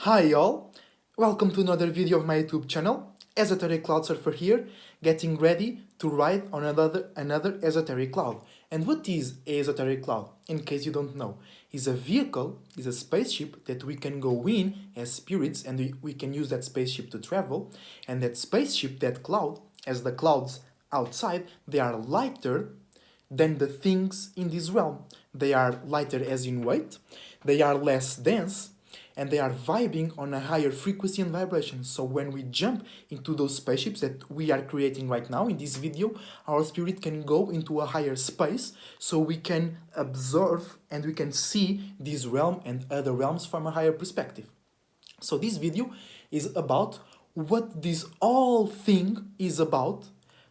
Hi y'all, welcome to another video of my YouTube channel. Esoteric Cloud Surfer here, getting ready to ride on another esoteric cloud. And what is a esoteric cloud? In case you don't know, is a vehicle, is a spaceship that we can go in as spirits, and we can use that spaceship to travel. And that spaceship, that cloud, as the clouds outside, they are lighter than the things in this realm. They are lighter as in weight, they are less dense, and they are vibing on a higher frequency and vibration. So when we jump into those spaceships that we are creating right now in this video, our spirit can go into a higher space so we can observe and we can see this realm and other realms from a higher perspective. So this video is about what this all thing is about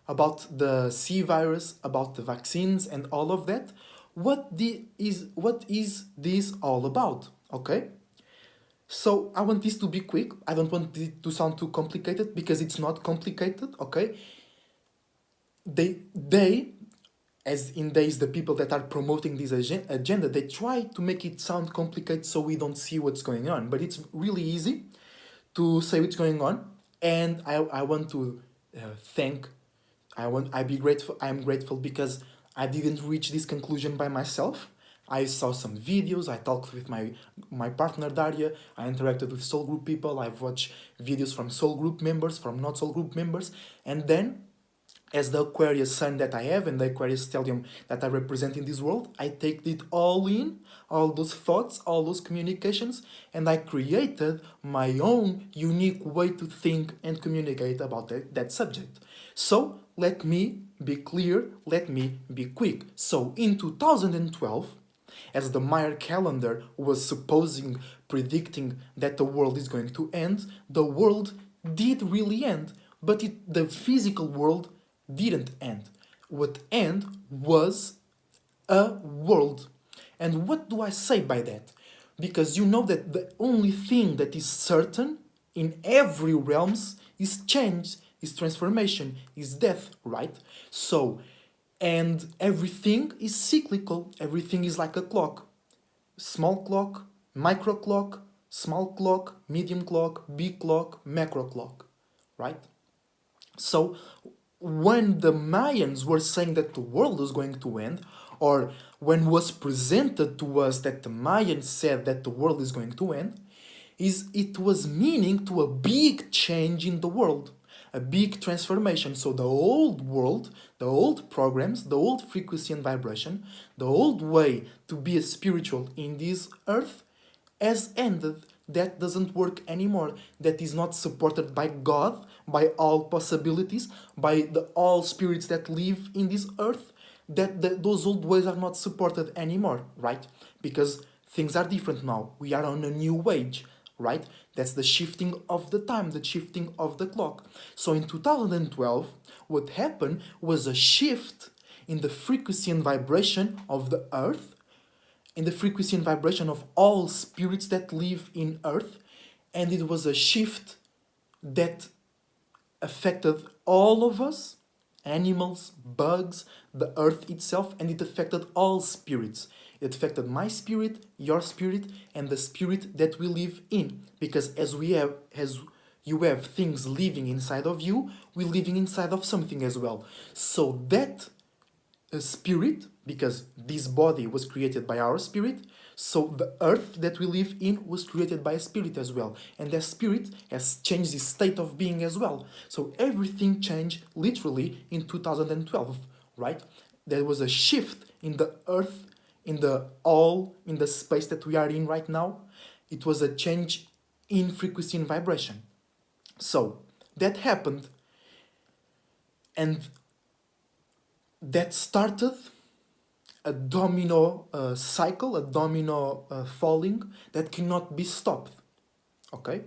the C virus, about the vaccines and all of that. What is this all about? Okay? So I want this to be quick. I don't want it to sound too complicated because it's not complicated, okay? They as in days the people that are promoting this agenda, they try to make it sound complicated so we don't see what's going on. But it's really easy to say what's going on, and I want to thank. I'm grateful because I didn't reach this conclusion by myself. I saw some videos, I talked with my partner Daria, I interacted with soul group people, I've watched videos from soul group members, from not soul group members, and then as the Aquarius sun that I have and the Aquarius stellium that I represent in this world, I take it all in, all those thoughts, all those communications, and I created my own unique way to think and communicate about that subject. So let me be clear, let me be quick. So in 2012, as the Maya calendar was supposing, predicting that the world is going to end, the world did really end, but the physical world didn't end. What end was a world. And what do I say by that? Because you know that the only thing that is certain in every realms is change, is transformation, is death, right? So, and everything is cyclical, everything is like a clock. Small clock, micro clock, small clock, medium clock, big clock, macro clock, right? So when the Mayans were saying that the world was going to end, or when was presented to us that the Mayans said that the world is going to end, is it was meaning to a big change in the world, a big transformation. So the old world, the old programs, the old frequency and vibration, the old way to be a spiritual in this earth has ended. That doesn't work anymore. That is not supported by God, by all possibilities, by all spirits that live in this earth. Those old ways are not supported anymore, right? Because things are different now. We are on a new age, right? That's the shifting of the time, the shifting of the clock. So in 2012, what happened was a shift in the frequency and vibration of the earth, in the frequency and vibration of all spirits that live in earth, and it was a shift that affected all of us, animals, bugs, the earth itself, and it affected all spirits. It affected my spirit, your spirit, and the spirit that we live in. Because as you have things living inside of you, we're living inside of something as well. So that a spirit, because this body was created by our spirit, so the earth that we live in was created by a spirit as well, and that spirit has changed the state of being as well. So everything changed literally in 2012, right? There was a shift in the earth, in the space that we are in right now. It was a change in frequency and vibration. So that happened, and that started a domino cycle, a domino falling that cannot be stopped. Okay?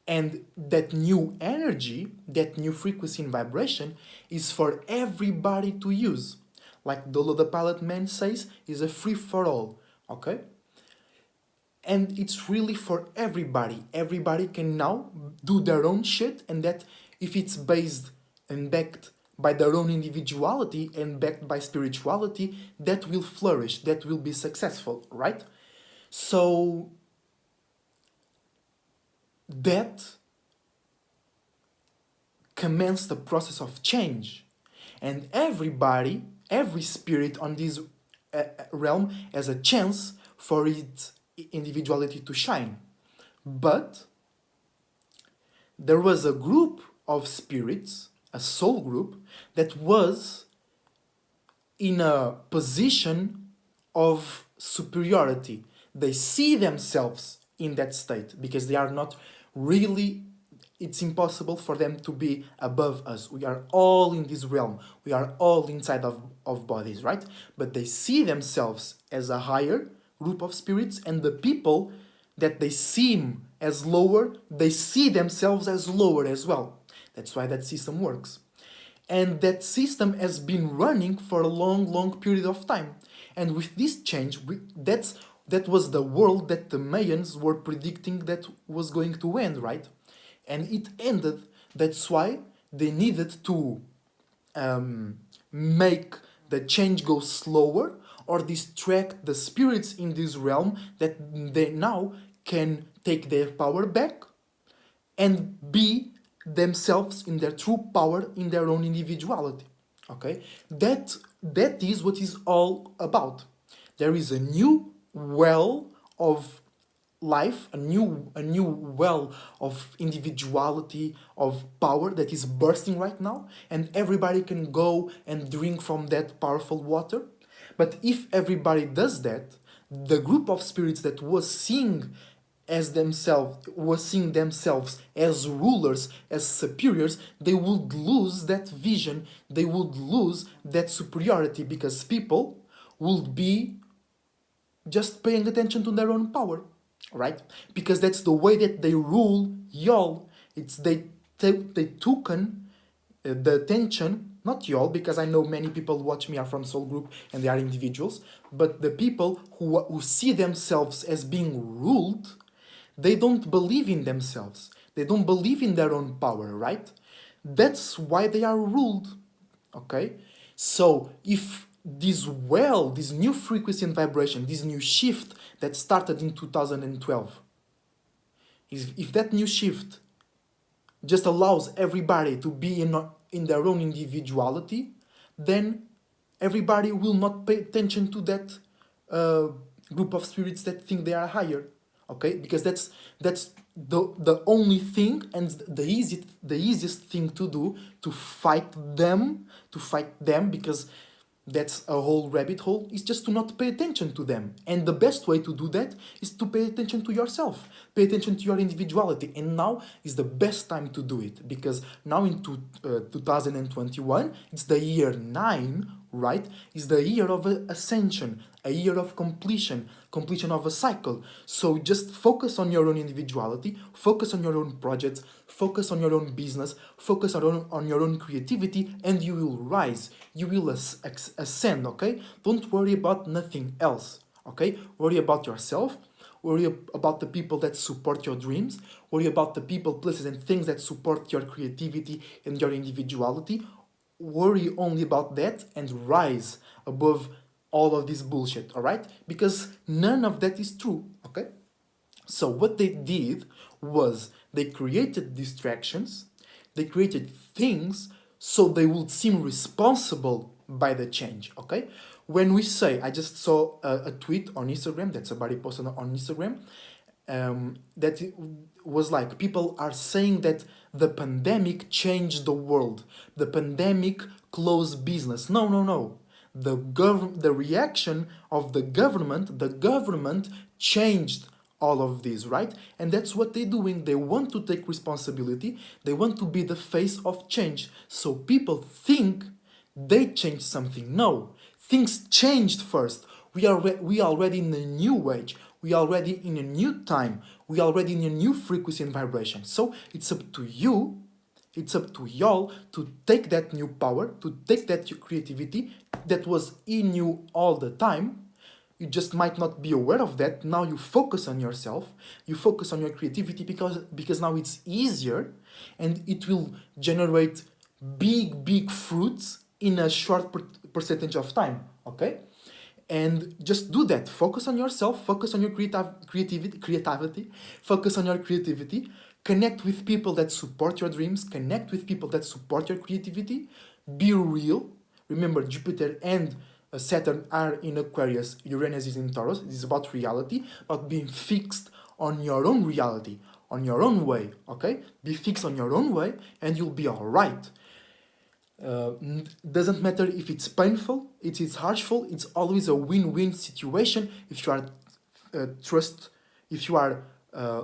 And that new energy, that new frequency and vibration is for everybody to use. Like the Pilot Man says, is a free for all. Okay? And it's really for everybody. Everybody can now do their own shit, and that if it's based and backed by their own individuality and backed by spirituality, that will flourish, that will be successful, right? So that commence the process of change. And everybody, every spirit on this realm has a chance for its individuality to shine. But there was a group of spirits, a soul group, that was in a position of superiority. They see themselves in that state because they are not really, it's impossible for them to be above us. We are all in this realm. We are all inside of bodies, right? But they see themselves as a higher group of spirits, and the people that they seem as lower, they see themselves as lower as well. That's why that system works. And that system has been running for a long period of time. And with this change, that was the world that the Mayans were predicting that was going to end, right? And it ended. That's why they needed to make the change go slower or distract the spirits in this realm that they now can take their power back and be themselves in their true power, in their own individuality. Okay, that is what is all about. There is a new well of life, a new well of individuality, of power that is bursting right now, and everybody can go and drink from that powerful water. But if everybody does that, the group of spirits that was seeing themselves as rulers, as superiors, they would lose that vision, they would lose that superiority, because people would be just paying attention to their own power, right? Because that's the way that they rule y'all. It's they took the attention, not y'all, because I know many people watch me are from soul group and they are individuals, but the people who see themselves as being ruled, they don't believe in themselves. They don't believe in their own power, right? That's why they are ruled. Okay? So if this new frequency and vibration, this new shift that started in 2012, if that new shift just allows everybody to be in their own individuality, then everybody will not pay attention to that group of spirits that think they are higher. Okay, because that's the only thing and the easiest thing to do to fight them, because that's a whole rabbit hole, is just to not pay attention to them. And the best way to do that is to pay attention to yourself, pay attention to your individuality. And now is the best time to do it, because now in 2021, it's the year 9, right? It's the year of ascension, a year of completion of a cycle. So just focus on your own individuality, focus on your own projects, focus on your own business, focus on your own creativity, and you will rise, you will ascend. Okay, don't worry about nothing else. Okay, worry about yourself, worry about the people that support your dreams, worry about the people, places, and things that support your creativity and your individuality. Worry only about that and rise above all of this bullshit, all right? Because none of that is true, okay? So what they did was they created distractions, they created things so they would seem responsible by the change, okay? When we say, I just saw a tweet on Instagram that somebody posted on Instagram, that it was like, people are saying that the pandemic changed the world, the pandemic closed business. No. The reaction of the government changed all of this, right? And that's what they're doing. They want to take responsibility, they want to be the face of change. So people think they changed something. No, things changed first. We are already in a new age, we are already in a new time, we are already in a new frequency and vibration. So it's up to you, it's up to y'all to take that new power, to take that creativity that was in you all the time. You just might not be aware of that. Now you focus on yourself, you focus on your creativity, because now it's easier and it will generate big fruits in a short percentage of time. Okay? And just do that. Focus on yourself, focus on your creativity, focus on your creativity, connect with people that support your dreams, connect with people that support your creativity, be real. Remember, Jupiter and Saturn are in Aquarius, Uranus is in Taurus. It is about reality, about being fixed on your own reality, on your own way, okay? Be fixed on your own way and you'll be alright. Uh, doesn't matter if it's painful, it is harshful, it's always a win-win situation if you are trust, if you are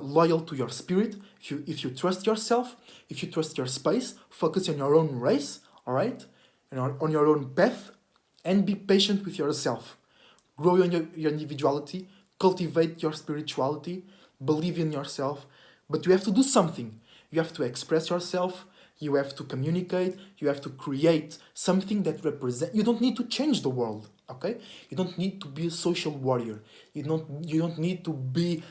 loyal to your spirit, if you trust yourself, if you trust your space, focus on your own race, all right, and on your own path, and be patient with yourself. Grow your individuality, cultivate your spirituality, believe in yourself, but you have to do something. You have to express yourself, you have to communicate, you have to create something that represents. You don't need to change the world, okay? You don't need to be a social warrior. You don't need to be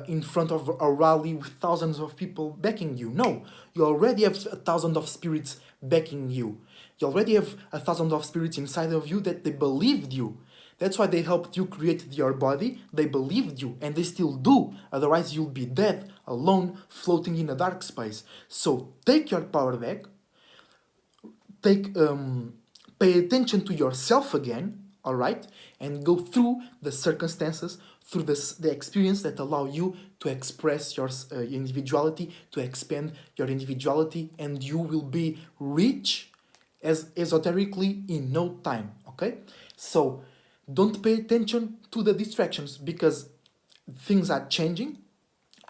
in front of a rally with thousands of people backing you. No, you already have 1,000 of spirits backing you. You already have 1,000 of spirits inside of you that they believed you. That's why they helped you create your body. They believed you, and they still do. Otherwise, you'll be dead, alone, floating in a dark space. So take your power back. Take, pay attention to yourself again. All right, and go through the circumstances, through the experience that allow you to express your individuality, to expand your individuality, and you will be rich as esoterically in no time. Okay, so don't pay attention to the distractions because things are changing,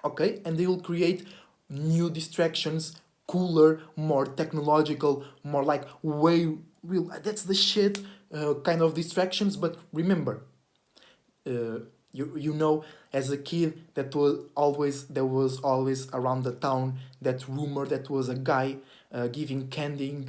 okay, and they will create new distractions, cooler, more technological, more like way real, that's the shit kind of distractions. But remember, you know, as a kid, there was always around the town that rumor that was a guy giving candy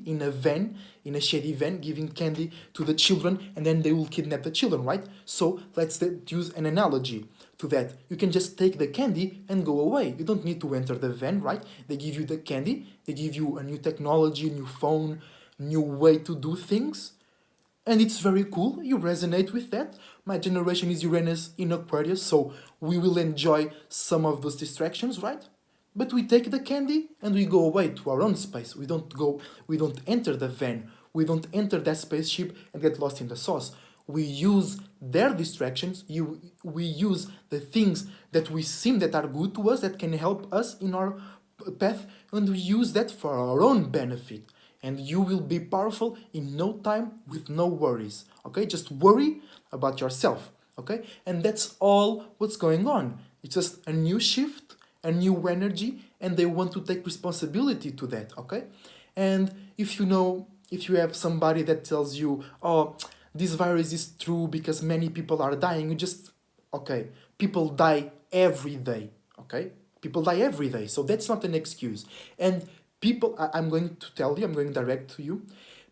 in a van, in a shady van, giving candy to the children, and then they will kidnap the children, right? So let's use an analogy to that. You can just take the candy and go away. You don't need to enter the van, right? They give you the candy, they give you a new technology, a new phone, new way to do things, and it's very cool. You resonate with that. My generation is Uranus in Aquarius, so we will enjoy some of those distractions, right? But we take the candy and we go away to our own space. We don't enter the van, we don't enter that spaceship and get lost in the sauce. We use their distractions, we use the things that we seem that are good to us, that can help us in our path, and we use that for our own benefit. And you will be powerful in no time with no worries. Okay, just worry about yourself. Okay, and that's all what's going on. It's just a new shift, a new energy, and they want to take responsibility to that. Okay, and if you have somebody that tells you, oh, this virus is true because many people are dying, you just, okay, people die every day. Okay, people die every day, so that's not an excuse. And people, I'm going to tell you, I'm going direct to you,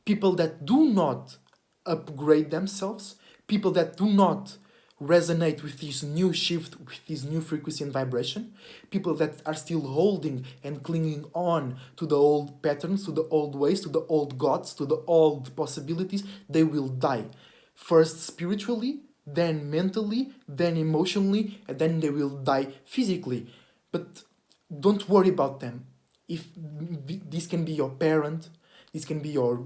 people that do not upgrade themselves, people that do not resonate with this new shift, with this new frequency and vibration, people that are still holding and clinging on to the old patterns, to the old ways, to the old gods, to the old possibilities, they will die. First spiritually, then mentally, then emotionally, and then they will die physically. But don't worry about them. If this can be your parent, this can be your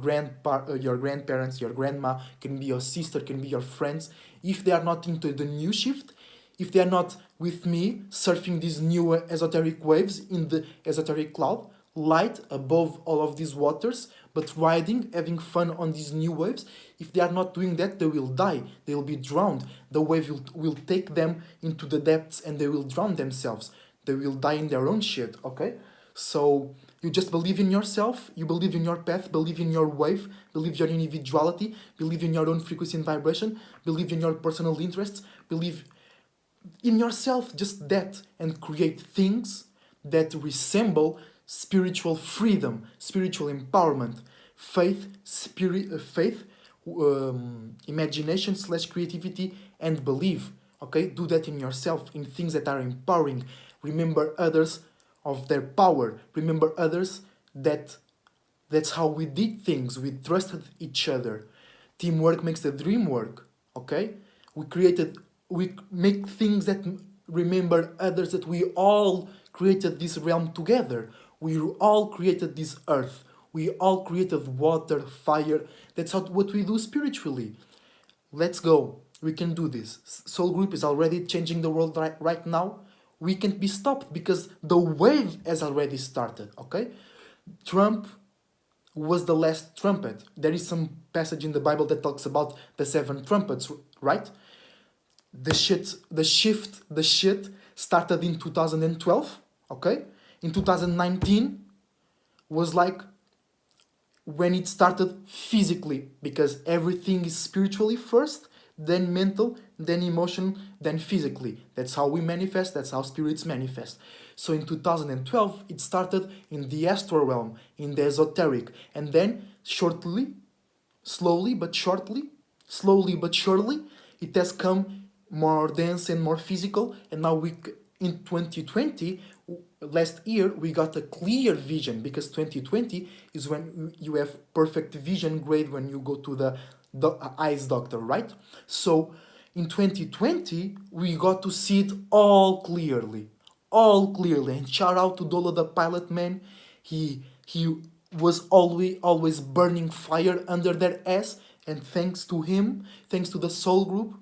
your grandparents, your grandma, can be your sister, can be your friends. If they are not into the new shift, if they are not with me surfing these new esoteric waves in the esoteric cloud, light above all of these waters, but riding, having fun on these new waves, if they are not doing that, they will die. They will be drowned. The wave will take them into the depths and they will drown themselves. They will die in their own shit, okay? So you just believe in yourself, you believe in your path, believe in your wave, believe your individuality, believe in your own frequency and vibration, believe in your personal interests, believe in yourself, just that, and create things that resemble spiritual freedom, spiritual empowerment, faith, imagination slash creativity, and believe. Okay, do that in yourself, in things that are empowering. Remember others of their power. Remember others that's how we did things. We trusted each other. Teamwork makes the dream work. Okay, we make things that remember others, that we all created this realm together. We all created this earth. We all created water, fire. That's what we do spiritually. Let's go. We can do this. Soul Group is already changing the world right now. We can't be stopped because the wave has already started. Okay, Trump was the last trumpet. There is some passage in the Bible that talks about the seven trumpets, right? The shit started in 2012, okay? In 2019 was like when it started physically, because everything is spiritually first, then mental, then emotion, then physically. That's how we manifest, that's how spirits manifest. So in 2012 it started in the astral realm, in the esoteric, and then slowly but surely it has come more dense and more physical. And now in 2020, last year, we got a clear vision, because 2020 is when you have perfect vision grade when you go to the eyes doctor, right? So in 2020 we got to see it all clearly. And shout out to Dolo the pilot man. He was always burning fire under their ass, and thanks to him, thanks to the Soul Group,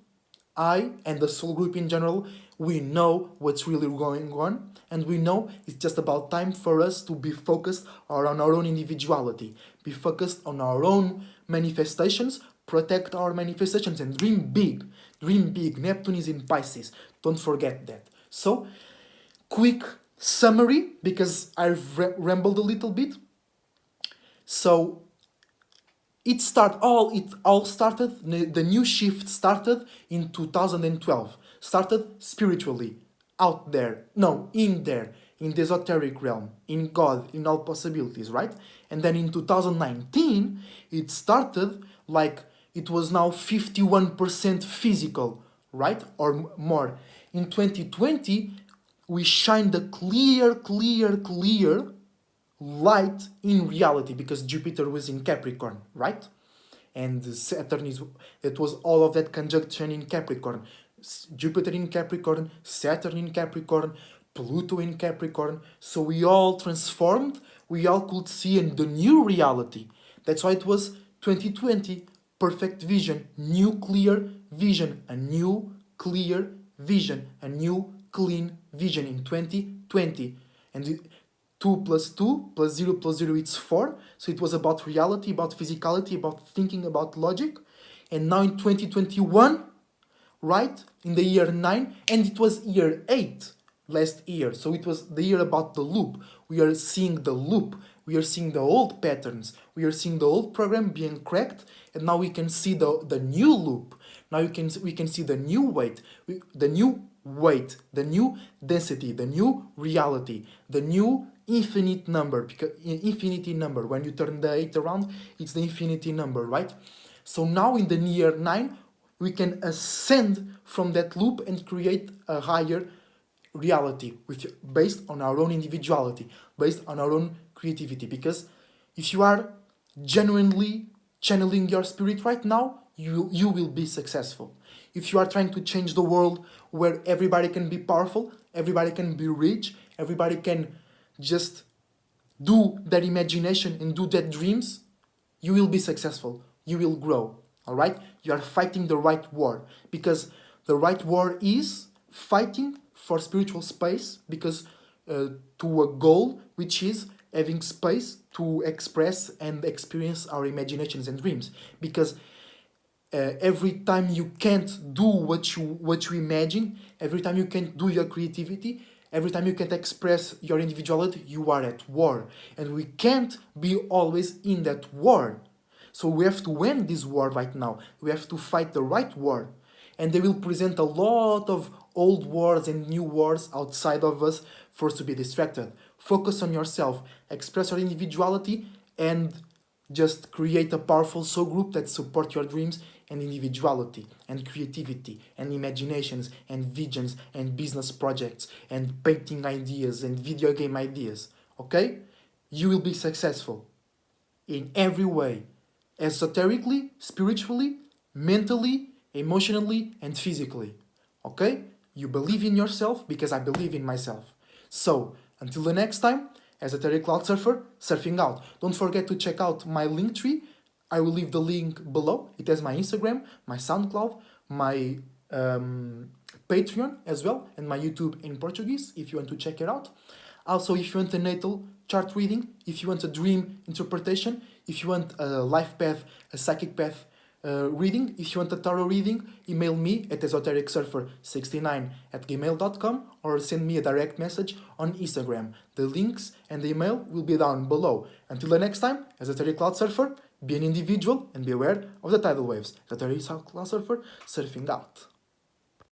I and the Soul Group in general, we know what's really going on, and we know it's just about time for us to be focused on our own individuality, be focused on our own manifestations, protect our manifestations, and dream big. Dream big. Neptune is in Pisces. Don't forget that. So, quick summary, because I've rambled a little bit. So, it all started, the new shift started in 2012. Started spiritually, out there, no, in there, in the esoteric realm, in God, in all possibilities, right? And then in 2019 it started like it was now 51% physical, right? Or more. In 2020 we shined a clear light in reality, because Jupiter was in Capricorn, right? And Saturn is, it was all of that conjunction in Capricorn. Jupiter in Capricorn, Saturn in Capricorn, Pluto in Capricorn. So we all transformed, we all could see in the new reality. That's why it was 2020, perfect vision, new clear vision, a new clear vision, a new clean vision in 2020. And 2 plus 2 plus 0 plus 0, it's 4. So it was about reality, about physicality, about thinking, about logic. And now in 2021, right, in the year 9, and it was year 8 last year. So it was the year about the loop. We are seeing the loop. We are seeing the old patterns. We are seeing the old program being cracked, and now we can see the new loop. Now we can see the new weight, the new density, the new reality, the new infinite number, because infinity number, when you turn the 8 around, it's the infinity number, right? So now in the year 9 we can ascend from that loop and create a higher reality based on our own individuality, based on our own creativity. Because if you are genuinely channeling your spirit right now, you will be successful. If you are trying to change the world where everybody can be powerful, everybody can be rich, everybody can just do their imagination and do their dreams, you will be successful. You will grow. All right? You are fighting the right war, because the right war is fighting for spiritual space, because to a goal which is having space to express and experience our imaginations and dreams. Because every time you can't do what you imagine, every time you can't do your creativity, every time you can't express your individuality, you are at war. And we can't be always in that war. So we have to win this war right now. We have to fight the right war. And they will present a lot of old wars and new wars outside of us for us to be distracted. Focus on yourself, express your individuality, and just create a powerful soul group that support your dreams and individuality and creativity and imaginations and visions and business projects and painting ideas and video game ideas. Okay? You will be successful in every way. esoterically, spiritually, mentally, emotionally, and physically. Okay? You believe in yourself because I believe in myself. So, until the next time, Esoteric Cloud Surfer, surfing out. Don't forget to check out my link tree. I will leave the link below. It has my Instagram, my SoundCloud, my Patreon as well, and my YouTube in Portuguese if you want to check it out. Also, if you want a natal chart reading, if you want a dream interpretation, if you want a life path, a psychic path reading, if you want a tarot reading, email me at esotericsurfer69 at gmail.com or send me a direct message on Instagram. The links and the email will be down below. Until the next time, Esoteric Cloud Surfer, be an individual and be aware of the tidal waves. Esoteric Cloud Surfer, surfing out.